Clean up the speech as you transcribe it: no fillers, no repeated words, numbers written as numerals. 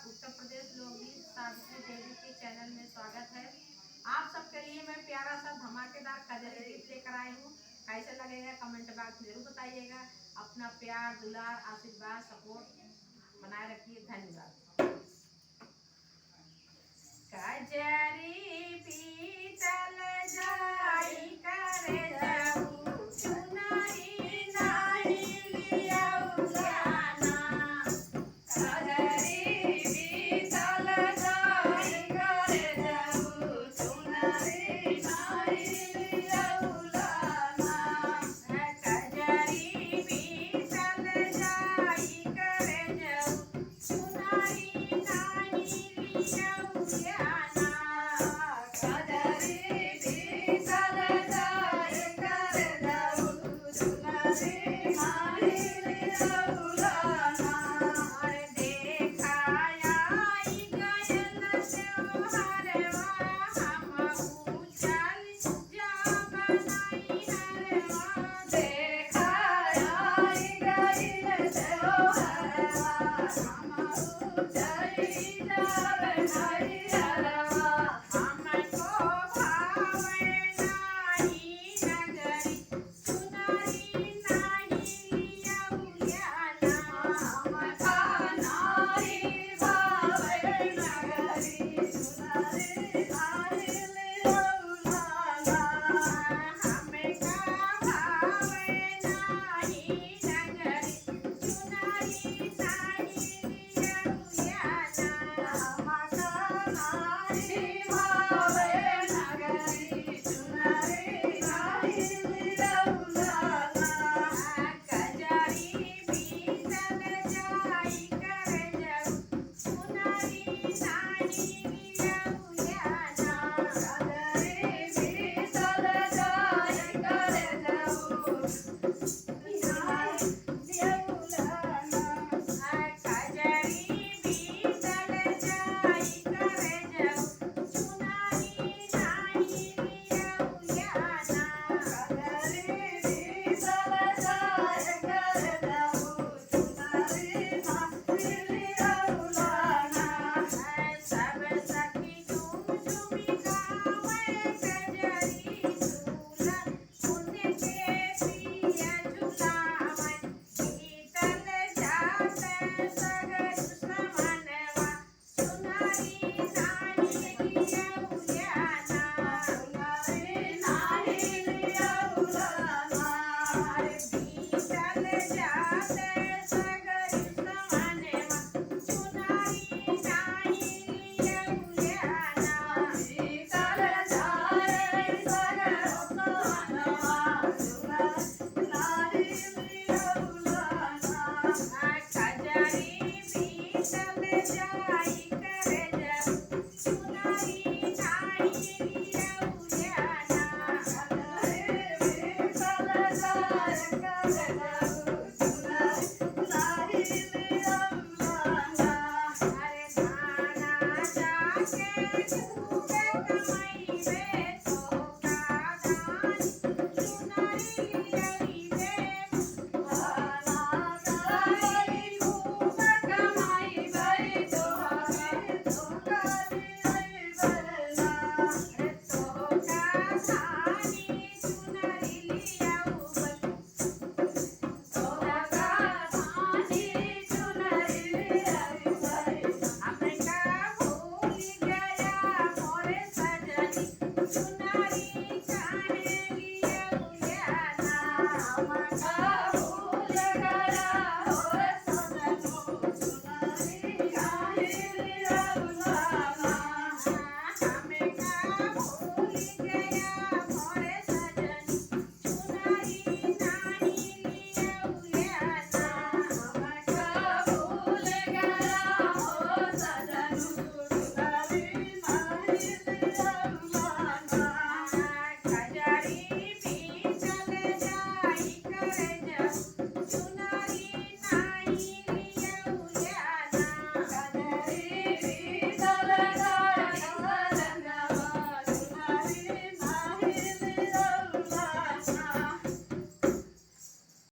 उत्तर प्रदेश लोकगीत सावित्री देवी के चैनल में स्वागत है। आप सबके लिए मैं प्यारा सा धमाकेदार कजरी गीत लेकर आई हूँ। कैसे लगेगा कमेंट बॉक्स में जरूर बताइएगा। अपना प्यार दुलार आशीर्वाद सपोर्ट बनाए रखिए। धन्यवाद। कजरी पीतल जाई करे जाऊ चुनरी नाही लियाऊ जाना। कजरी पीतल जाई करे जाऊ चुनरी नाही लियाऊ जाना। कजरी पीतल जाई करे जाऊ चुनरी नाही लियाऊ जाना।